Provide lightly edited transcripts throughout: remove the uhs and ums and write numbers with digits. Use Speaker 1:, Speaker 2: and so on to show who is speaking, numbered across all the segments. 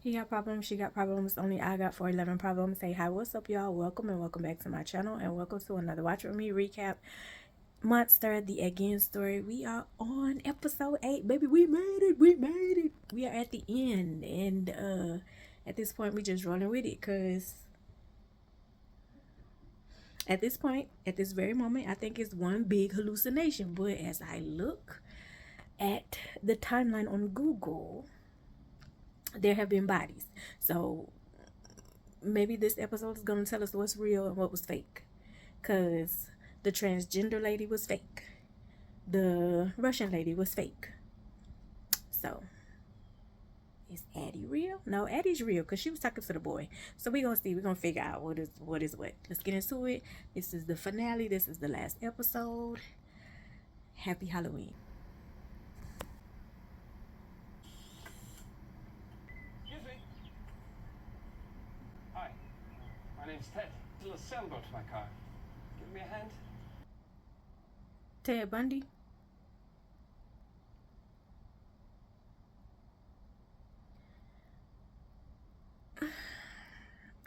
Speaker 1: He got problems, she got problems, only I got 411 problems. Hey, hi, what's up, y'all? Welcome and welcome back to my channel, and welcome to another Watch With Me recap. Monster, the Edgein story. We are on episode 8, baby. We made it. We are at the end, and at this point, we just rolling with it, because at this point, at this very moment, I think it's one big hallucination. But as I look at the timeline on Google, there have been bodies. So maybe this episode is going to tell us what's real and what was fake. Because the transgender lady was fake. The Russian lady was fake. So, is Addie real? No, Addie's real because she was talking to the boy. So we're going to see. We're going to figure out what is what. Let's get into it. This is the finale. This is the last episode. Happy Halloween.
Speaker 2: My name's Ted. There's a little sailboat to my car. Give me a hand.
Speaker 1: Ted Bundy.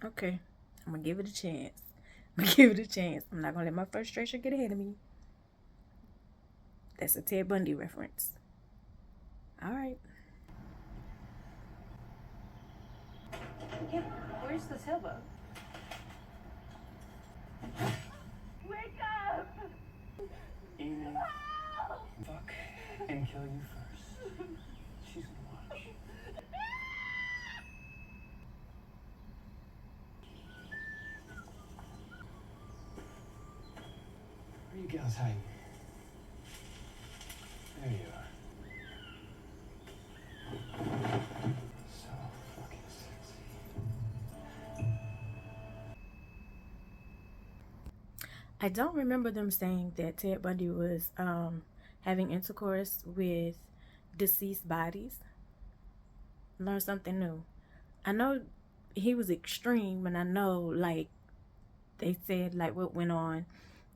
Speaker 1: Okay, I'm gonna give it a chance. I'm not gonna let my frustration get ahead of me. That's a Ted Bundy reference. All right.
Speaker 3: Yeah, where's the sailboat? Wake up!
Speaker 2: Evening. Fuck and kill you first. She's gonna watch. Where are you gals hiding? There you are. So fucking sexy.
Speaker 1: I don't remember them saying that Ted Bundy was having intercourse with deceased bodies. Learn something new. I know he was extreme, and I know, like, they said, like, what went on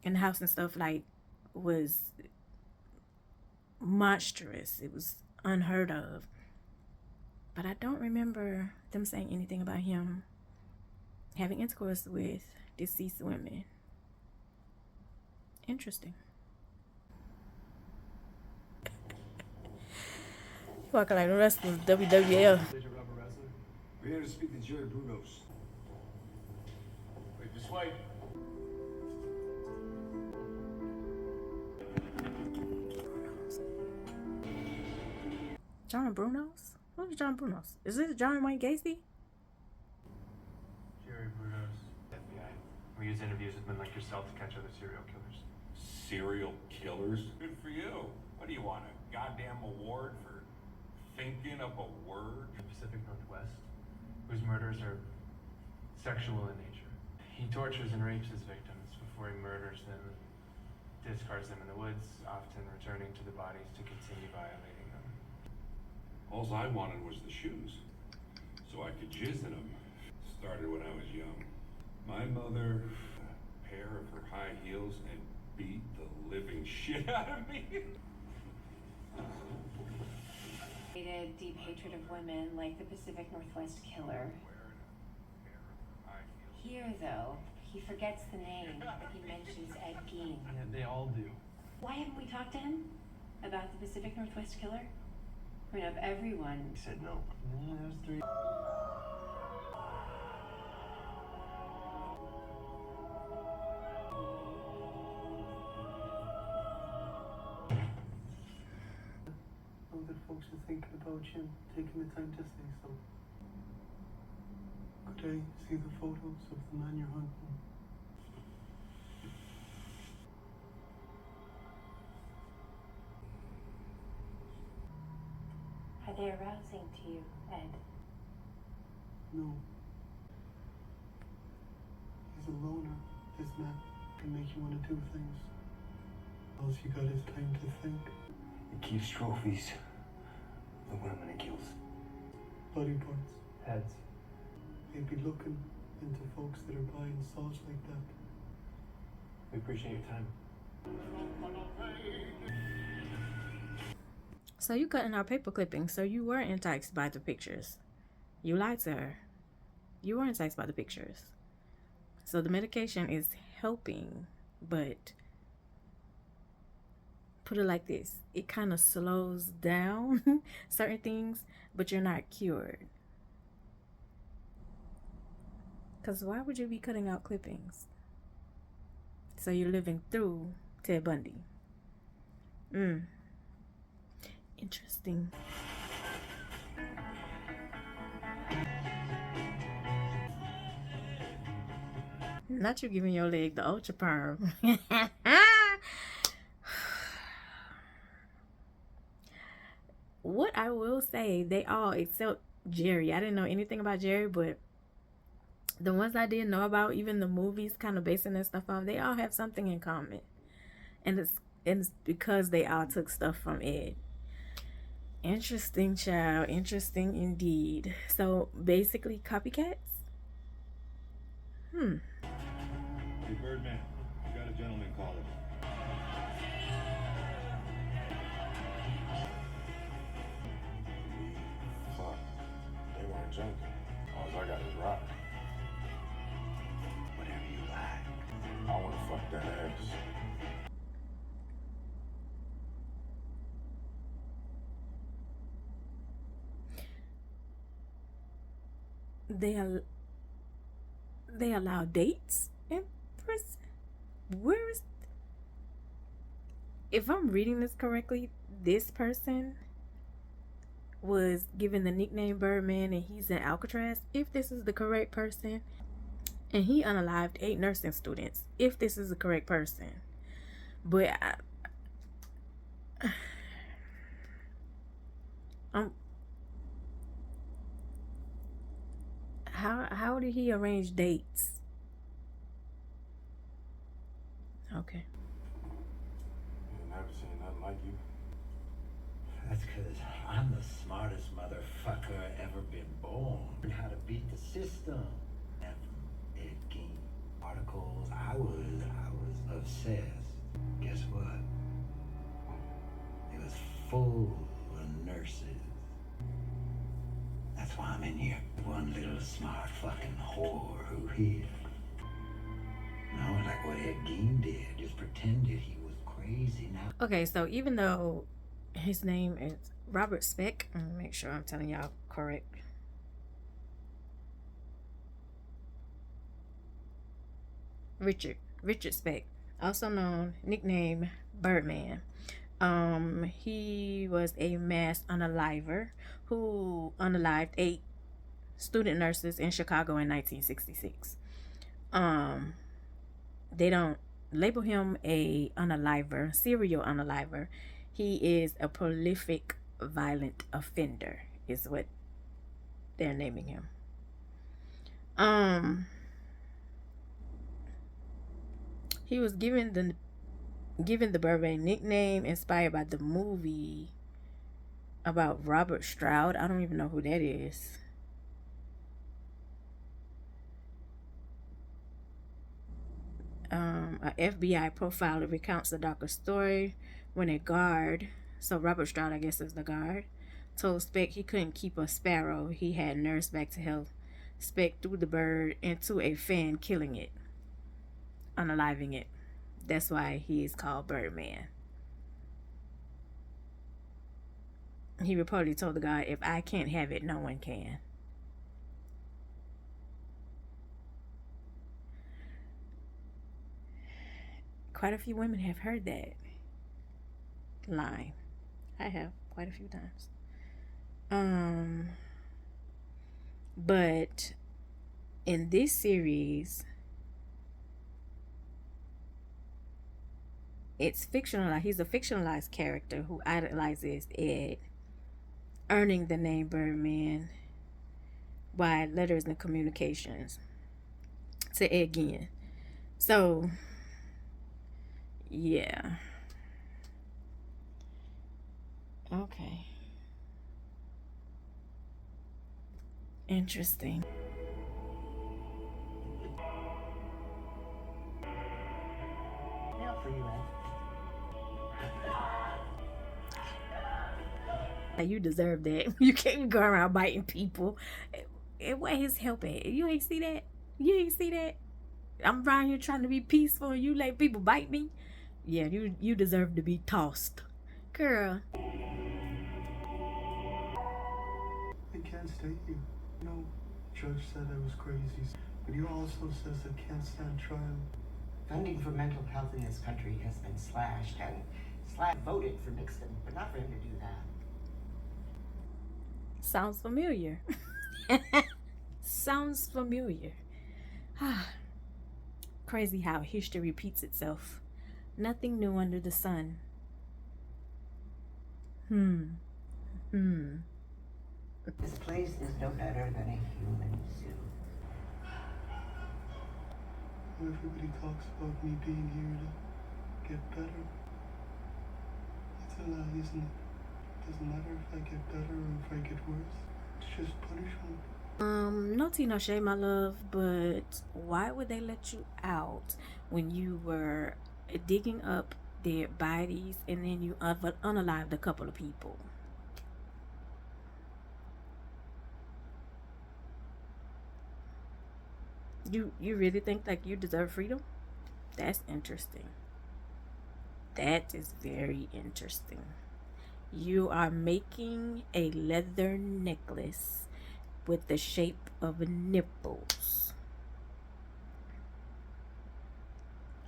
Speaker 1: in the house and stuff, like, was monstrous. It was unheard of. But I don't remember them saying anything about him having intercourse with deceased women. Interesting. Walking like the rest of the WWL.
Speaker 4: We're here to speak to Jerry Brunos.
Speaker 2: Wait, this way.
Speaker 1: John Brunos? Who's John Brunos? Is this John Wayne Gacy?
Speaker 2: Jerry Brunos, FBI. We use interviews with men like yourself to catch other serial killers.
Speaker 4: Serial killers? Good for you. What do you want, a goddamn award for thinking up a word?
Speaker 2: The Pacific Northwest, whose murders are sexual in nature. He tortures and rapes his victims before he murders them, discards them in the woods, often returning to the bodies to continue violating them.
Speaker 4: All I wanted was the shoes, so I could jizz in them. Started when I was young. My mother, a pair of her high heels, and beat the living shit out of me.
Speaker 3: A deep hatred of women like the Pacific Northwest killer. Here, though, he forgets the name, but he mentions Gein.
Speaker 2: Yeah, they all do.
Speaker 3: Why haven't we talked to him about the Pacific Northwest killer? I mean, of everyone.
Speaker 2: He said no. Yeah, there's 3.
Speaker 5: Know that folks are thinking about you and taking the time to say so. Could I see the photos of the man you're hunting?
Speaker 3: Are they arousing to you, Ed?
Speaker 5: No. He's a loner. This man can make you want to do things. All you got is time to think.
Speaker 2: He keeps trophies. The women he kills.
Speaker 5: Body parts.
Speaker 2: Heads.
Speaker 5: He'd be looking into folks that are buying salts like that.
Speaker 2: We appreciate your time.
Speaker 1: So you cutting our paper clippings, so you were enticed by the pictures. You lied to her. You were enticed by the pictures. So the medication is helping, but put it like this, it kind of slows down certain things, but you're not cured. Because why would you be cutting out clippings? So you're living through Ted Bundy. Interesting. Not you giving your leg the ultra perm. What I will say, they all, except Jerry. I didn't know anything about Jerry, but the ones I did know about, even the movies kind of basing their stuff off, they all have something in common. And it's because they all took stuff from Ed. Interesting, child. Interesting indeed. So basically copycats?
Speaker 6: Hey, Birdman, I got a gentleman calling.
Speaker 7: Fuck. They weren't joking. All I got is rock.
Speaker 6: Whatever you like.
Speaker 7: I wanna fuck that ass.
Speaker 1: They allow dates in prison? Where is... If I'm reading this correctly, this person was given the nickname Birdman and he's in Alcatraz, if this is the correct person. And he unalived 8 nursing students, if this is the correct person. But how did he arrange dates? Okay.
Speaker 7: You never seen nothing like you.
Speaker 8: That's because I'm the smartest motherfucker ever been born. Learned how to beat the system. And from Edgein articles, I was obsessed. Guess what? It was full of nurses. That's why I'm in here. One little smart fucking whore who hid. No, like what Gein did. Just pretended he was crazy. Now.
Speaker 1: Okay, so even though his name is Robert Speck, I'm gonna make sure I'm telling y'all correct. Richard Speck, also known, nickname Birdman. He was a mass unaliver who unalived 8 student nurses in Chicago in 1966. They don't label him a unaliver, serial unaliver. He is a prolific violent offender, is what they're naming him. He was given the Birdman nickname inspired by the movie about Robert Stroud. I don't even know who that is. A FBI profiler recounts the darker story when a guard, so Robert Stroud, I guess, is the guard, told Speck he couldn't keep a sparrow he had nursed back to health. Speck threw the bird into a fan, killing it, unaliving it. That's why he is called Birdman. He reportedly told the guard, "If I can't have it, no one can." Quite a few women have heard that line. I have quite a few times. But in this series, it's fictionalized. He's a fictionalized character who idolizes Ed, earning the name Birdman by letters and communications to Ed Gein. So, yeah. Okay. Interesting.
Speaker 8: Yeah, for you, man.
Speaker 1: You deserve that. You can't go around biting people. Where his help at? You ain't see that? You ain't see that? I'm around here trying to be peaceful and you let people bite me? Yeah, you deserve to be tossed. Girl.
Speaker 5: I can't stay here. You know, judge said I was crazy, but he also says I can't stand trial.
Speaker 9: Funding for mental health in this country has been slashed, and voted for Nixon, but not for him to do that.
Speaker 1: Sounds familiar. Sounds familiar. Crazy how history repeats itself. Nothing new under the sun.
Speaker 9: This place is no better than a human zoo.
Speaker 5: Everybody talks about me being here to get better. It's a lie, isn't it? Doesn't matter if I get better or if I get worse. It's just punishment.
Speaker 1: No tea, no shade, my love, but why would they let you out when you were digging up dead bodies and then you unalived a couple of people? You really think like you deserve freedom? That's interesting. That is very interesting. You are making a leather necklace with the shape of nipples.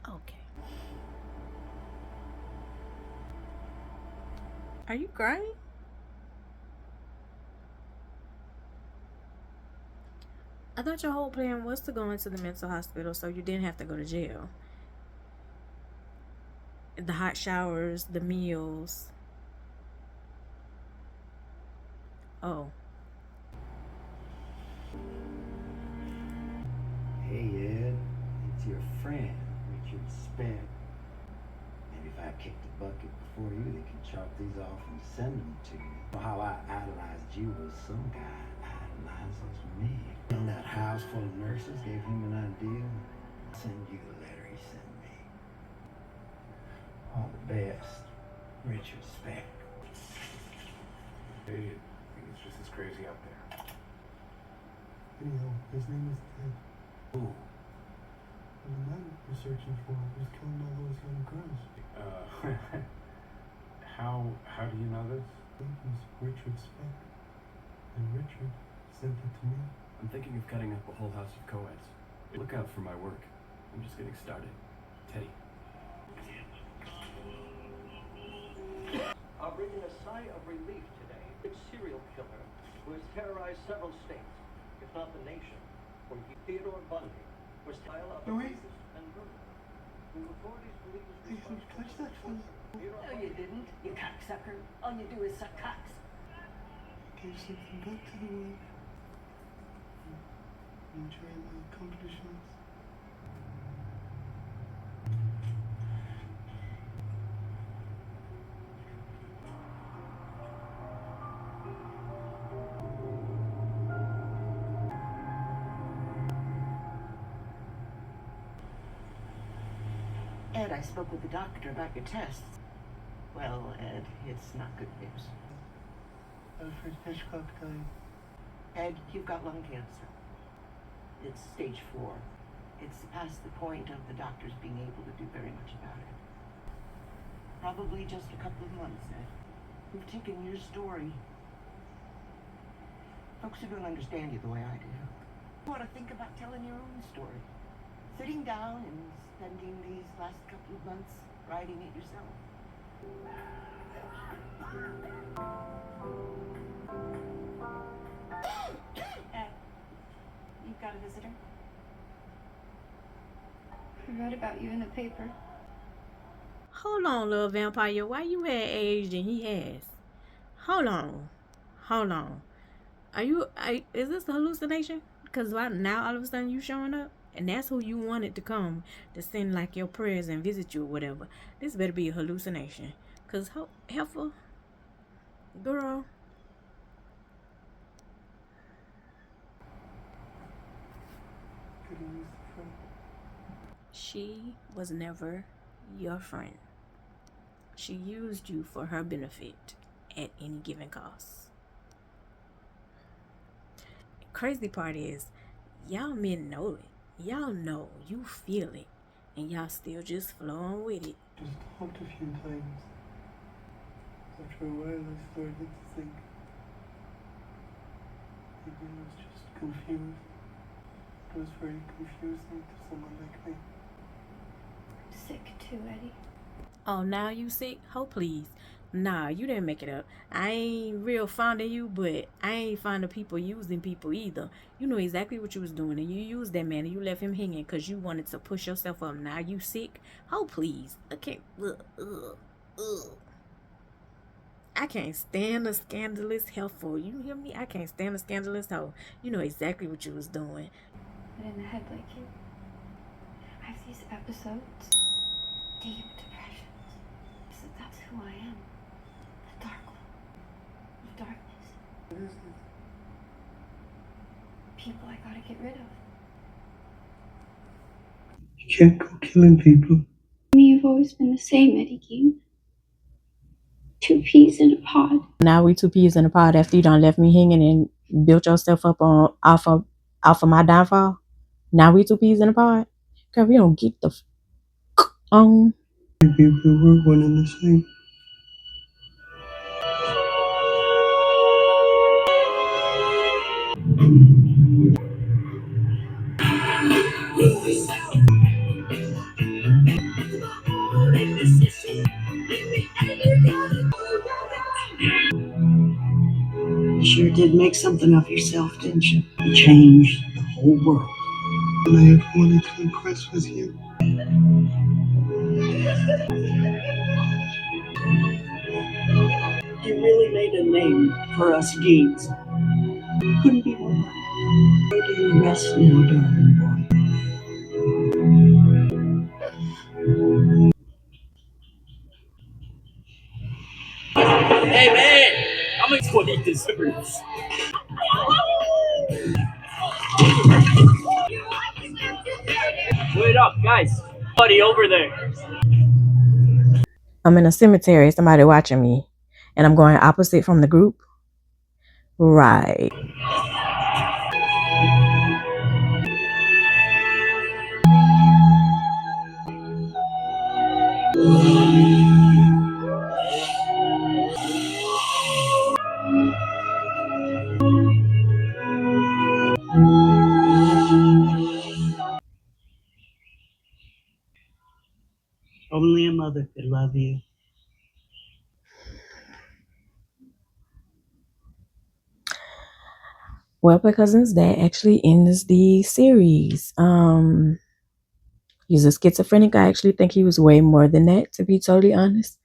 Speaker 1: Okay. Are you crying? I thought your whole plan was to go into the mental hospital so you didn't have to go to jail. The hot showers, the meals. Oh.
Speaker 8: Hey Ed, it's your friend, Richard Speck. Maybe if I kicked the bucket before you, they can chop these off and send them to you. Know how I idolized you was some guy idolizes me. And that house full of nurses gave him an idea. I'll send you the letter he sent me. All the best, Richard Speck.
Speaker 2: Hey, I think it's just as crazy out there.
Speaker 5: Anyhow, his name is Ted.
Speaker 8: Ooh.
Speaker 5: And the man we're searching for was killing all those young girls.
Speaker 2: How do you know this?
Speaker 5: His name was Richard Speck. And Richard sent it to me.
Speaker 10: I'm thinking of cutting up a whole house of co-eds. Look out for my work. I'm just getting started. Teddy.
Speaker 11: Are breathing a sigh of relief today. A serial killer who has terrorized several states, if not the nation, when Theodore Bundy was trial of
Speaker 5: Louis?
Speaker 11: and murder. Who authorities believe was
Speaker 5: Hey, you touch that fella.
Speaker 9: No, you didn't, you cocksucker. All you do is suck cocks.
Speaker 5: Gave something back to the world. Enjoy my accomplishments.
Speaker 9: Ed, I spoke with the doctor about your tests. Well, Ed, it's not good news.
Speaker 5: Alfred Hitchcock died.
Speaker 9: Ed, you've got lung cancer. It's stage 4. It's past the point of the doctors being able to do very much about it. Probably just a couple of months, Ed. We've taken your story. Folks who don't understand you the way I do. You ought to think about telling your own story. Sitting down and spending these last couple of months writing it yourself.
Speaker 3: Ed, you've got a visitor? I read about you in the paper.
Speaker 1: Hold on, little vampire. Why you had age than he has? Hold on. Hold on. Is this a hallucination? Because now all of a sudden you showing up? And that's who you wanted to come to send like your prayers and visit you or whatever. This better be a hallucination. Because helpful girl.
Speaker 5: Could have used a friend.
Speaker 1: She was never your friend. She used you for her benefit at any given cost. crazy part is, y'all men know it. Y'all know, you feel it, and y'all still just flowing with it.
Speaker 5: Just talked a few times. After a while, I started to think maybe I was just confused. It was very confusing to someone like me.
Speaker 3: I'm sick too, Eddie.
Speaker 1: Oh, now you sick? Oh, please. Nah, you didn't make it up. I ain't real fond of you, but I ain't fond of people using people either. You know exactly what you was doing, and you used that man, and you left him hanging because you wanted to push yourself up. Now you sick? Oh, please. Okay. I can't stand a scandalous helpful. You hear me? I can't stand a scandalous hoe. You know exactly what you was doing.
Speaker 3: But in the head like you, I have these episodes, deep depressions. So that's who I am. The dark one. The darkness. People I gotta get rid of.
Speaker 5: You can't go killing people.
Speaker 3: You've always been the same, Eddie Gein. 2 peas in a pod.
Speaker 1: Now we 2 peas in a pod after you done left me hanging and built yourself up on off of my downfall. Now we 2 peas in a pod. Girl, we don't get the on.
Speaker 5: Maybe we were one and the same.
Speaker 9: You sure did make something of yourself, didn't you? You changed the whole world.
Speaker 5: All I ever wanted to impress was you.
Speaker 9: You really made a name for us Geins. Couldn't be more. Go to your rest now, darling boy.
Speaker 12: Hey man, how much would he deserves? Wait up, guys. Buddy over there.
Speaker 1: I'm in a cemetery, somebody watching me, and I'm going opposite from the group. Right.
Speaker 9: Only a mother could love you.
Speaker 1: Well, because that actually ends the series. He's a schizophrenic. I actually think he was way more than that, to be totally honest.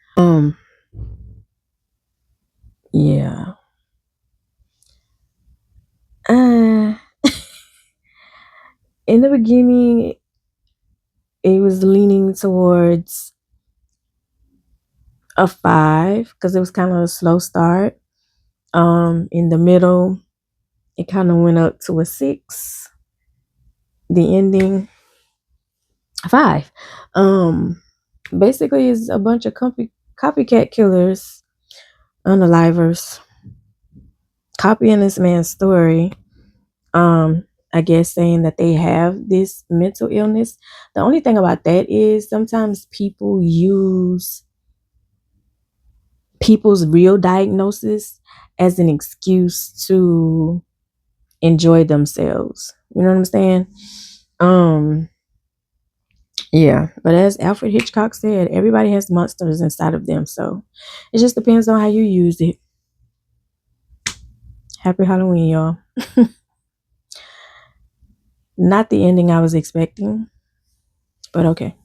Speaker 1: Yeah. In the beginning, it was leaning towards a 5 because it was kind of a slow start. In the middle, it kind of went up to a 6. The ending, 5. Basically, it's a bunch of copycat killers, unalivers, copying this man's story. I guess saying that they have this mental illness. The only thing about that is sometimes people use people's real diagnosis as an excuse to enjoy themselves. You know what I'm saying? Yeah, but as Alfred Hitchcock said, everybody has monsters inside of them, so it just depends on how you use it. Happy Halloween, y'all. Not the ending I was expecting, but okay.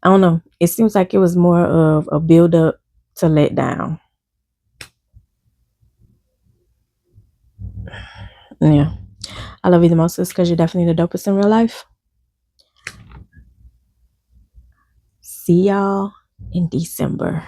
Speaker 1: I don't know. It seems like it was more of a build up to let down. Yeah. I love you the most because you're definitely the dopest in real life. See y'all in December.